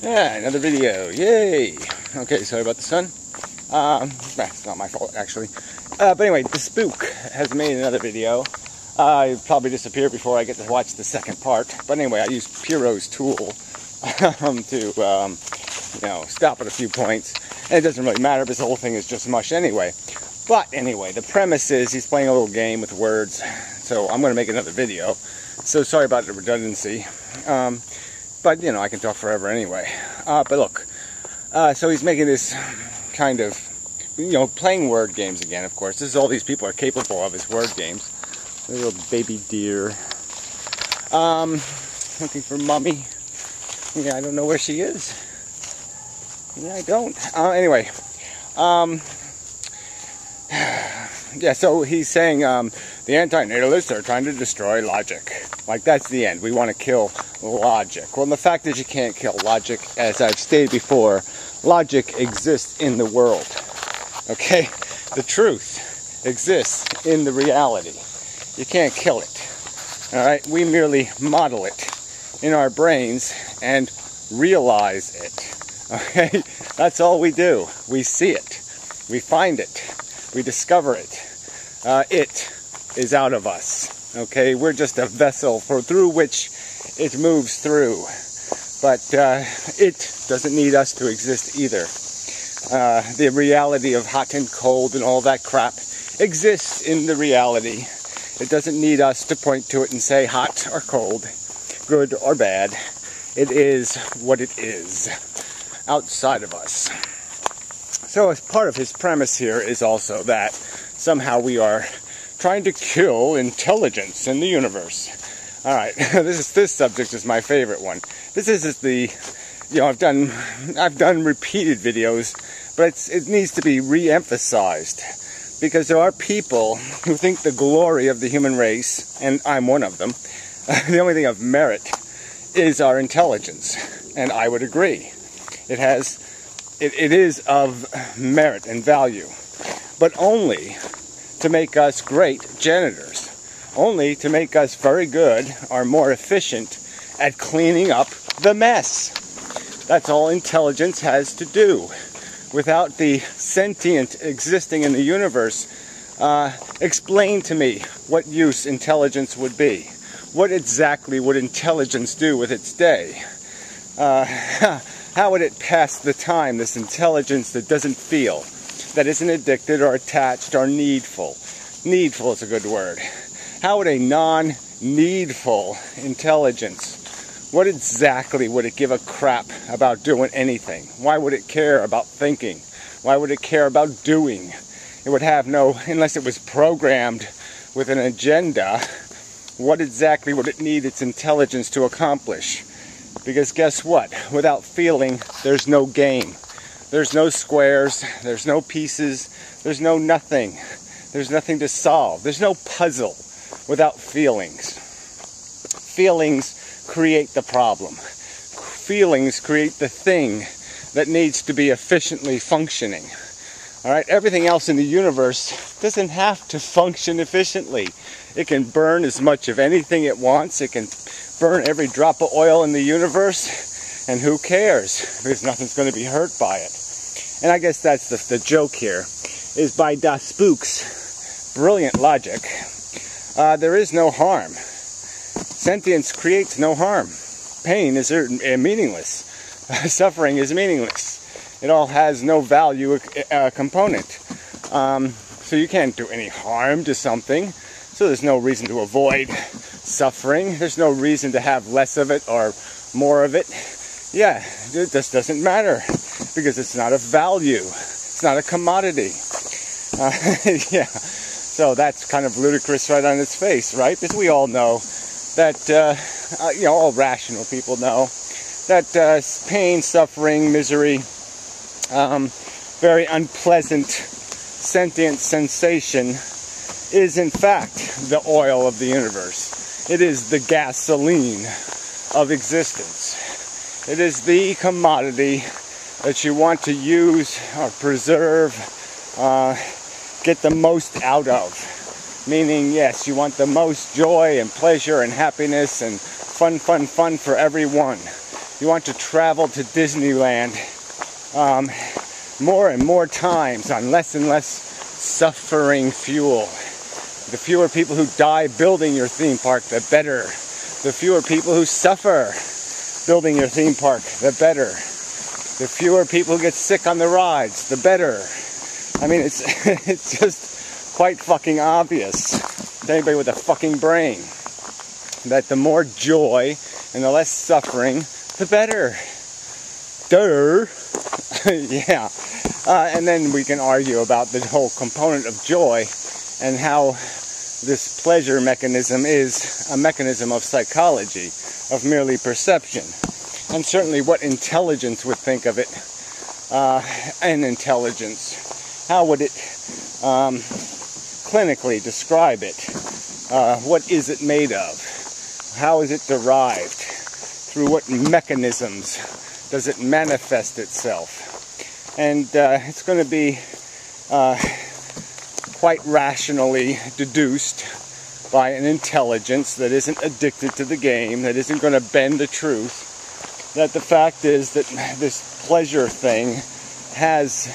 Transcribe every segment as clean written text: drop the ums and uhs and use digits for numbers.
Yeah, another video. Yay! Okay, sorry about the sun. It's not my fault, actually. But anyway, the spook has made another video. It'll probably disappear before I get to watch the second part. But anyway, I used Piro's tool to, stop at a few points. And it doesn't really matter because the whole thing is just mush anyway. But anyway, the premise is he's playing a little game with words. So I'm going to make another video. So sorry about the redundancy. But, I can talk forever anyway. But look, so he's making this kind of, playing word games again, of course. This is all these people are capable of, is word games. A little baby deer. Looking for Mummy. Yeah, I don't know where she is. Yeah, I don't. Anyway. Yeah, so he's saying the anti-Natalists are trying to destroy logic. Like, that's the end. We want to kill logic. Well, the fact is you can't kill logic. As I've stated before, logic exists in the world. Okay? The truth exists in the reality. You can't kill it. Alright? We merely model it in our brains and realize it. Okay? That's all we do. We see it. We find it. We discover it. It is out of us. Okay, we're just a vessel through which it moves through. But it doesn't need us to exist either. The reality of hot and cold and all that crap exists in the reality. It doesn't need us to point to it and say hot or cold, good or bad. It is what it is, outside of us. So as part of his premise here is also that somehow we are trying to kill intelligence in the universe. Alright, this subject is my favorite one. This is the, I've done repeated videos, but it needs to be re-emphasized. Because there are people who think the glory of the human race, and I'm one of them, the only thing of merit is our intelligence. And I would agree. It is of merit and value, but only to make us great janitors, only to make us very good or more efficient at cleaning up the mess. That's all intelligence has to do. Without the sentient existing in the universe, explain to me what use intelligence would be. What exactly would intelligence do with its day? How would it pass the time, this intelligence that doesn't feel, that isn't addicted or attached or needful? Needful is a good word. How would a non-needful intelligence, what exactly would it give a crap about doing anything? Why would it care about thinking? Why would it care about doing? It would have no, unless it was programmed with an agenda, what exactly would it need its intelligence to accomplish? Because guess what? Without feeling, there's no game. There's no squares. There's no pieces. There's no nothing. There's nothing to solve. There's no puzzle without feelings. Feelings create the problem. Feelings create the thing that needs to be efficiently functioning. Alright, everything else in the universe doesn't have to function efficiently. It can burn as much of anything it wants. It can burn every drop of oil in the universe, and who cares? Because nothing's going to be hurt by it. And I guess that's the joke here, is by Das Spook's brilliant logic, there is no harm. Sentience creates no harm. Pain is meaningless. Suffering is meaningless. It all has no value component. So you can't do any harm to something. So there's no reason to avoid suffering. There's no reason to have less of it or more of it. Yeah, it just doesn't matter because it's not a value. It's not a commodity. Yeah, so that's kind of ludicrous right on its face, right? Because we all know that, all rational people know that pain, suffering, misery, very unpleasant, sentient sensation is in fact the oil of the universe. It is the gasoline of existence. It is the commodity that you want to use or preserve, get the most out of. Meaning, yes, you want the most joy and pleasure and happiness and fun for everyone. You want to travel to Disneyland more and more times on less and less suffering fuel. The fewer people who die building your theme park, the better. The fewer people who suffer building your theme park, the better. The fewer people who get sick on the rides, the better. I mean, it's just quite fucking obvious to anybody with a fucking brain that the more joy and the less suffering, the better. Duh. Yeah. And then we can argue about the whole component of joy and how this pleasure mechanism is a mechanism of psychology, of merely perception. And certainly what intelligence would think of it, an intelligence. How would it clinically describe it? What is it made of? How is it derived? Through what mechanisms does it manifest itself? And it's going to be quite rationally deduced by an intelligence that isn't addicted to the game, that isn't going to bend the truth, that the fact is that this pleasure thing has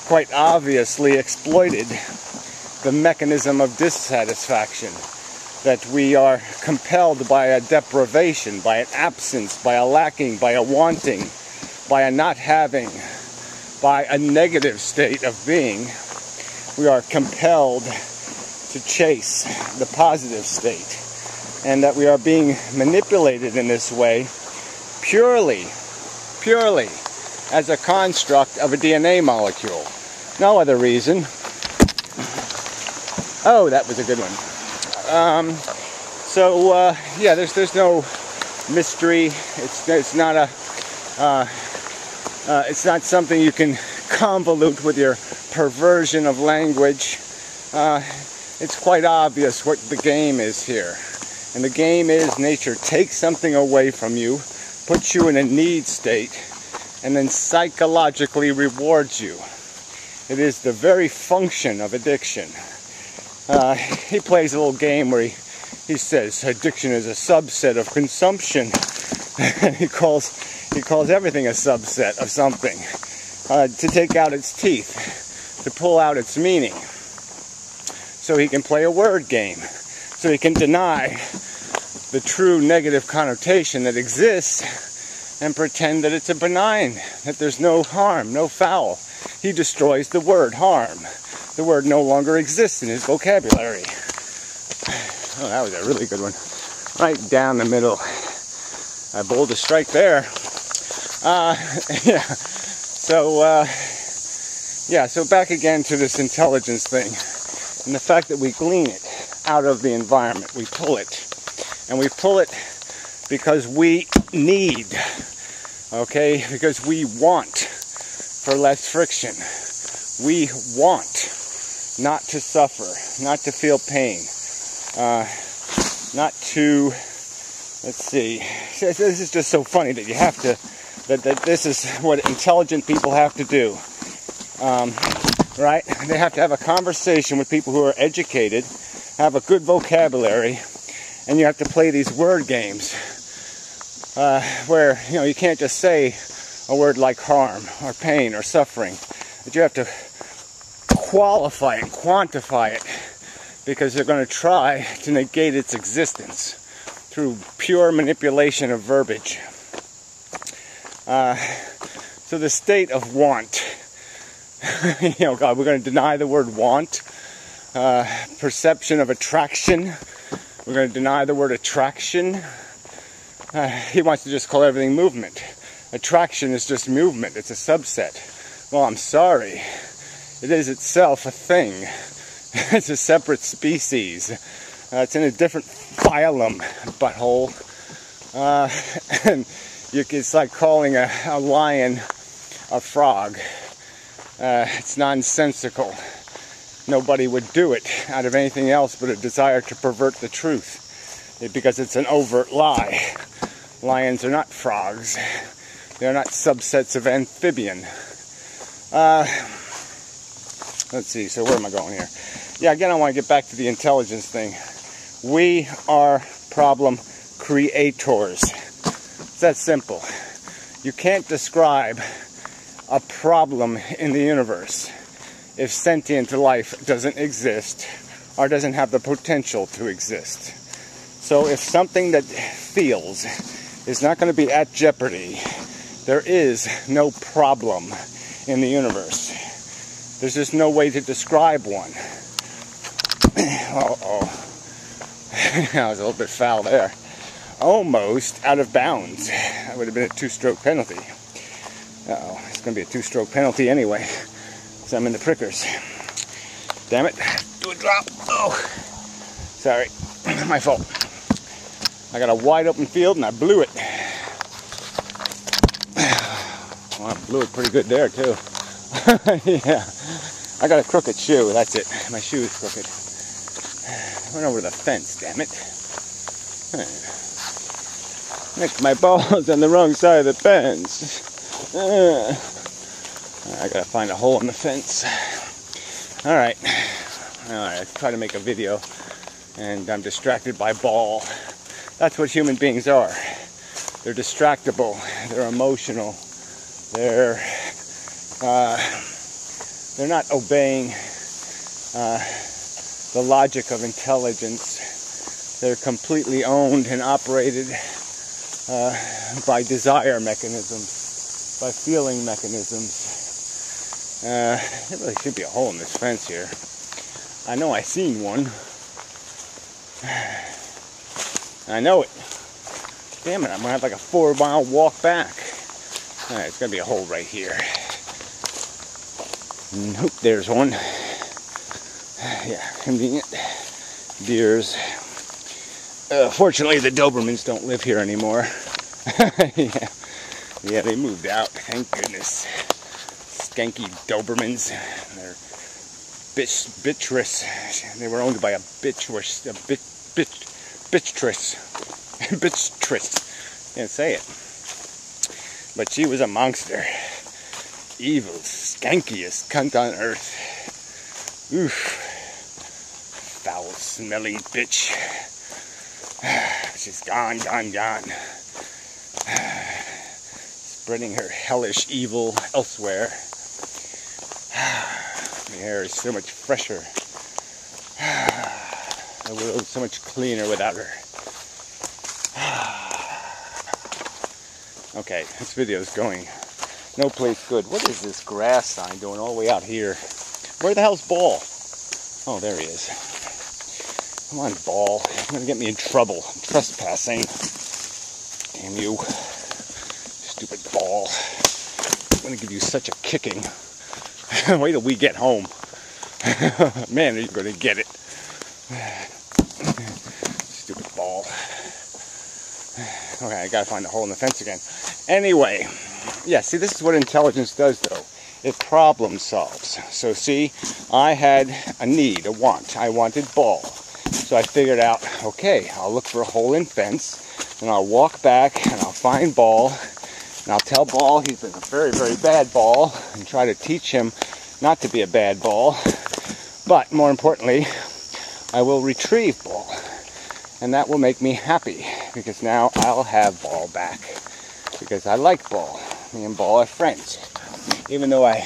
quite obviously exploited the mechanism of dissatisfaction, that we are compelled by a deprivation, by an absence, by a lacking, by a wanting, by a not having, by a negative state of being. We are compelled to chase the positive state, and that we are being manipulated in this way purely as a construct of a DNA molecule. No other reason. Oh, that was a good one. Yeah, there's no mystery. It's not something you can convolute with your perversion of language. It's quite obvious what the game is here. And the game is nature takes something away from you, puts you in a need state, and then psychologically rewards you. It is the very function of addiction. He plays a little game where he says addiction is a subset of consumption. And he calls everything a subset of something. To take out its teeth, to pull out its meaning. So he can play a word game. So he can deny the true negative connotation that exists and pretend that it's a benign, that there's no harm, no foul. He destroys the word harm. The word no longer exists in his vocabulary. Oh, that was a really good one. Right down the middle. I bowled a strike there. Yeah. So back again to this intelligence thing. And the fact that we glean it out of the environment. We pull it. And we pull it because we need. Okay? Because we want for less friction. We want not to suffer, not to feel pain, not to, let's see, this is just so funny that you have to, that this is what intelligent people have to do, right? They have to have a conversation with people who are educated, have a good vocabulary, and you have to play these word games, where, you can't just say a word like harm, or pain, or suffering, but you have to qualify it, quantify it, because they're going to try to negate its existence through pure manipulation of verbiage. So the state of want, God, we're going to deny the word want. Perception of attraction, we're going to deny the word attraction. He wants to just call everything movement. Attraction is just movement, it's a subset. Well, I'm sorry. It is itself a thing. It's a separate species. It's in a different phylum, butthole. And it's like calling a lion a frog. It's nonsensical. Nobody would do it out of anything else but a desire to pervert the truth. Because it's an overt lie. Lions are not frogs. They're not subsets of amphibian. Let's see, so where am I going here? Yeah, again, I want to get back to the intelligence thing. We are problem creators. It's that simple. You can't describe a problem in the universe if sentient life doesn't exist or doesn't have the potential to exist. So if something that feels is not going to be at jeopardy, there is no problem in the universe. There's just no way to describe one. Uh-oh. I was a little bit foul there. Almost out of bounds. That would have been a 2-stroke penalty. Uh-oh, it's going to be a 2-stroke penalty anyway, because I'm in the prickers. Damn it. Do a drop. Oh, sorry. My fault. I got a wide open field and I blew it. Well, I blew it pretty good there too. Yeah. I got a crooked shoe, that's it. My shoe is crooked. I went over the fence, damn it. Next, my ball's on the wrong side of the fence. I gotta find a hole in the fence. Alright, I try to make a video and I'm distracted by ball. That's what human beings are. They're distractible, they're emotional, they're not obeying the logic of intelligence. They're completely owned and operated by desire mechanisms, by feeling mechanisms. There really should be a hole in this fence here. I know I seen one. I know it. Damn it, I'm gonna have like a 4-mile walk back. Alright, it's gonna be a hole right here. Nope, there's one. Yeah, convenient. Deers. Fortunately, the Dobermans don't live here anymore. Yeah, they moved out. Thank goodness. Skanky Dobermans. They're bitchress. They were owned by a bitchress. Bitchress. Can't say it. But she was a monster. Evil, skankiest cunt on earth. Oof. Foul-smelling bitch. She's gone. Spreading her hellish evil elsewhere. The air is so much fresher. The world is so much cleaner without her. Okay, this video is going no place good. What is this grass sign doing all the way out here? Where the hell's Ball? Oh, there he is. Come on, Ball. You're going to get me in trouble. I'm trespassing. Damn you. Stupid Ball. I'm going to give you such a kicking. Wait till we get home. Man, are you going to get it. Stupid Ball. Okay, I got to find a hole in the fence again. Anyway. Yeah, see, this is what intelligence does, though. It problem solves. So, see, I had a need, a want. I wanted Ball. So I figured out, okay, I'll look for a hole in fence, and I'll walk back, and I'll find Ball, and I'll tell Ball he's been a very, very bad Ball, and try to teach him not to be a bad Ball. But, more importantly, I will retrieve Ball. And that will make me happy, because now I'll have Ball back. Because I like Ball. Me and Ball are friends. Even though I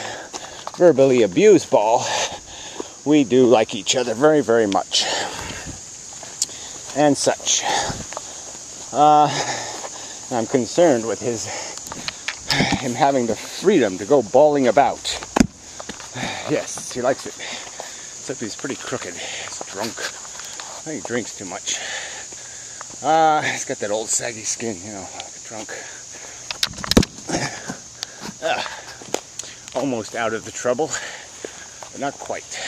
verbally abuse Ball, we do like each other very, very much. And such. I'm concerned with him having the freedom to go balling about. Yes, he likes it. Except he's pretty crooked. He's drunk. I think he drinks too much. He's got that old saggy skin, you know, like a drunk. Almost out of the trouble, but not quite.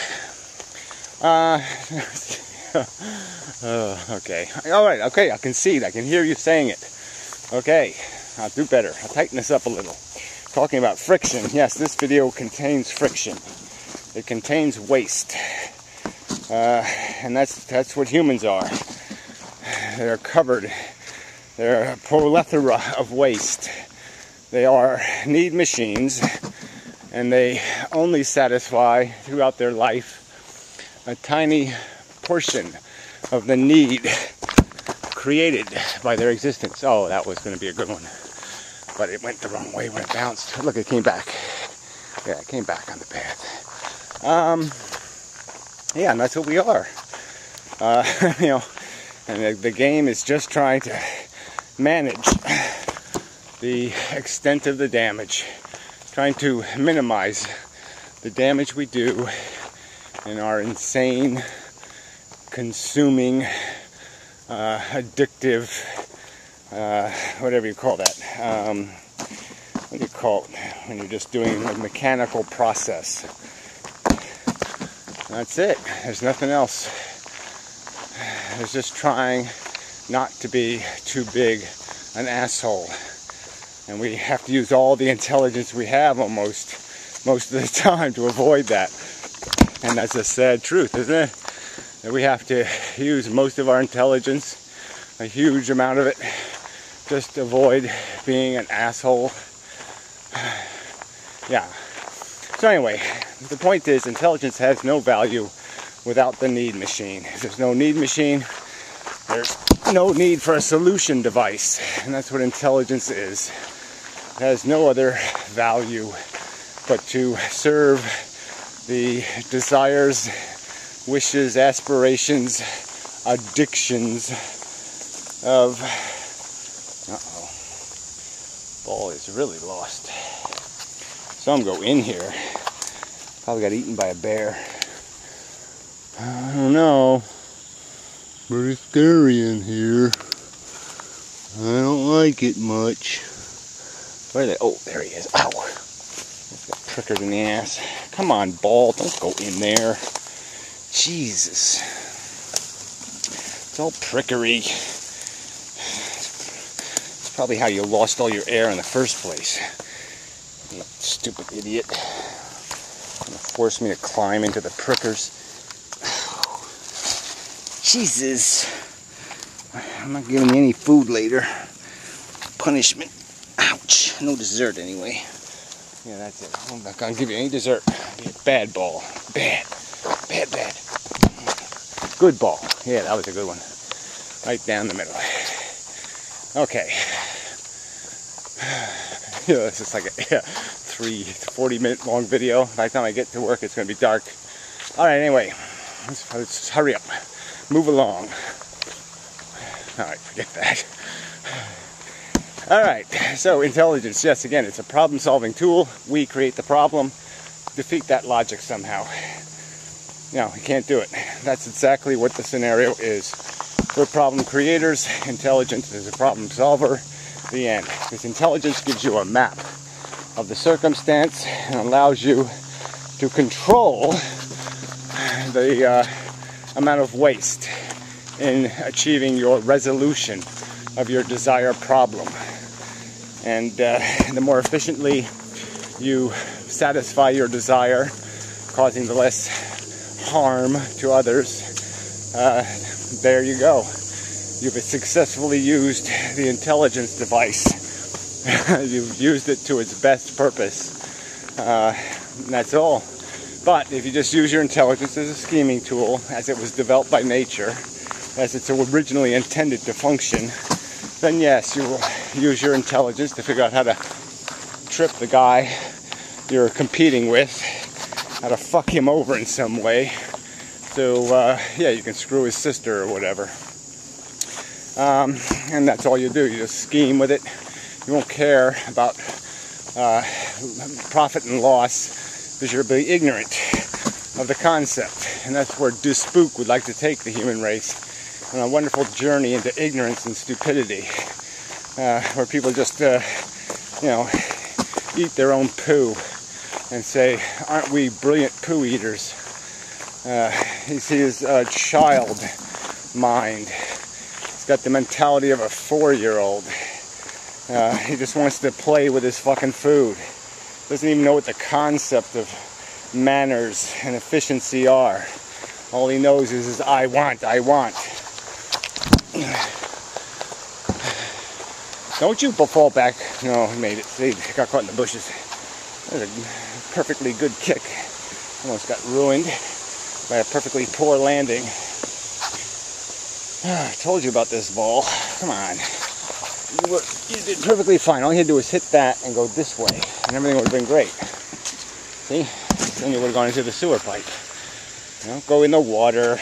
Okay. Alright, okay, I can see it. I can hear you saying it. Okay, I'll do better. I'll tighten this up a little. Talking about friction. Yes, this video contains friction. It contains waste. And that's what humans are. They're covered. They're a plethora of waste. They are need machines, and they only satisfy throughout their life a tiny portion of the need created by their existence. Oh, that was going to be a good one. But it went the wrong way when it bounced. Look, it came back. Yeah, it came back on the path. Yeah, and that's what we are. You know, and the game is just trying to manage the extent of the damage, trying to minimize the damage we do in our insane, consuming, addictive, whatever you call that. What do you call it when you're just doing a mechanical process? That's it. There's nothing else. It's just trying not to be too big an asshole. And we have to use all the intelligence we have almost most of the time to avoid that. And that's a sad truth, isn't it? That we have to use most of our intelligence, a huge amount of it, just to avoid being an asshole. Yeah. So anyway, the point is, intelligence has no value without the need machine. If there's no need machine, there's no need for a solution device. And that's what intelligence is. It has no other value but to serve the desires, wishes, aspirations, addictions of... Uh-oh. Ball is really lost. Some go in here. Probably got eaten by a bear. I don't know. Pretty scary in here. I don't like it much. Where are they? Oh, there he is. Ow. He's got trickered in the ass. Come on, ball. Don't go in there. Jesus. It's all prickery. It's probably how you lost all your air in the first place. You stupid idiot. Gonna force me to climb into the prickers. Jesus. I'm not giving you any food later. Punishment. Ouch. No dessert anyway. Yeah, that's it. I'm not gonna give you any dessert. Be a bad ball. Bad. Bad, bad. Good ball. Yeah, that was a good one. Right down the middle. Okay. Yeah, it's just like a 40-minute long video. By the time I get to work, it's going to be dark. Alright, anyway. Let's hurry up. Move along. Alright, forget that. Alright, so intelligence. Yes, again, it's a problem-solving tool. We create the problem. Defeat that logic somehow. No, we can't do it. That's exactly what the scenario is. We're problem creators. Intelligence is a problem solver. The end. Because intelligence gives you a map of the circumstance and allows you to control the amount of waste in achieving your resolution of your desired problem. And the more efficiently you satisfy your desire, causing the less harm to others, there you go. You've successfully used the intelligence device. You've used it to its best purpose. And that's all. But if you just use your intelligence as a scheming tool, as it was developed by nature, as it's originally intended to function, then yes, you will use your intelligence to figure out how to trip the guy you're competing with, how to fuck him over in some way. So, yeah, you can screw his sister or whatever. And that's all you do. You just scheme with it. You won't care about profit and loss because you're really ignorant of the concept. And that's where Dispook would like to take the human race on a wonderful journey into ignorance and stupidity, where people just, you know, eat their own poo and say, aren't we brilliant poo eaters? He's his child mind. He's got the mentality of a 4-year-old. He just wants to play with his fucking food. Doesn't even know what the concept of manners and efficiency are. All he knows is I want, I want. Don't you fall back. No, he made it. See, he got caught in the bushes. That was a perfectly good kick. Almost got ruined by a perfectly poor landing. I told you about this ball. Come on. You did perfectly fine. All you had to do was hit that and go this way, and everything would have been great. See? Then you would have gone into the sewer pipe. You know, go in the water.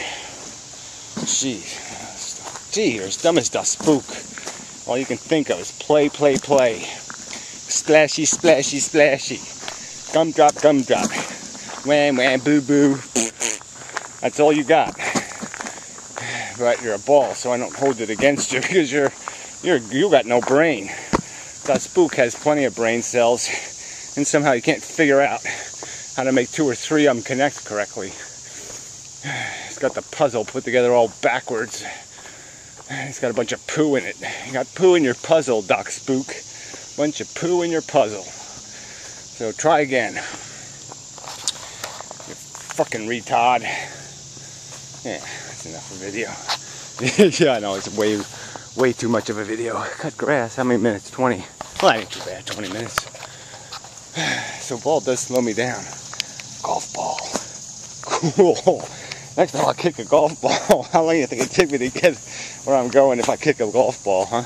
Gee, you're as dumb as the spook. All you can think of is play, play, play. Splashy, splashy, splashy. Gumdrop, gumdrop. Wham, wham, boo, boo. That's all you got. But you're a ball, so I don't hold it against you because you got no brain. That spook has plenty of brain cells, and somehow you can't figure out how to make 2 or 3 of them connect correctly. It's got the puzzle put together all backwards. It's got a bunch of poo in it. You got poo in your puzzle, Doc Spook. Bunch of poo in your puzzle. So try again. You fucking retard. Yeah, that's enough of a video. Yeah, I know, it's way too much of a video. Cut grass, how many minutes? 20. Well, that ain't too bad, 20 minutes. So ball does slow me down. Golf ball. Cool. Next time I'll kick a golf ball. How long do you think it'd take me to get where I'm going if I kick a golf ball, huh?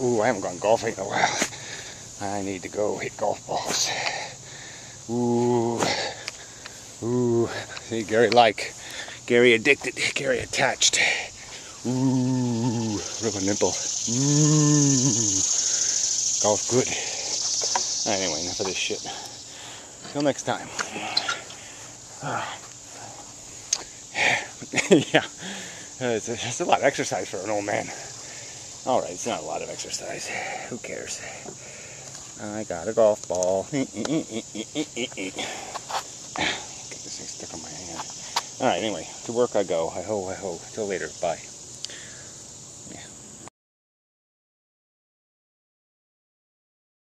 Ooh, I haven't gone golfing in a while. I need to go hit golf balls. Ooh. See, Gary addicted, Gary attached. Ooh, rub a nipple. Ooh. Golf good. Anyway, enough of this shit. Till next time. Yeah, it's a lot of exercise for an old man. Alright, it's not a lot of exercise. Who cares? I got a golf ball. Get this thing stuck on my hand. Alright, anyway, to work I go. Hi ho, hi ho. Till later. Bye.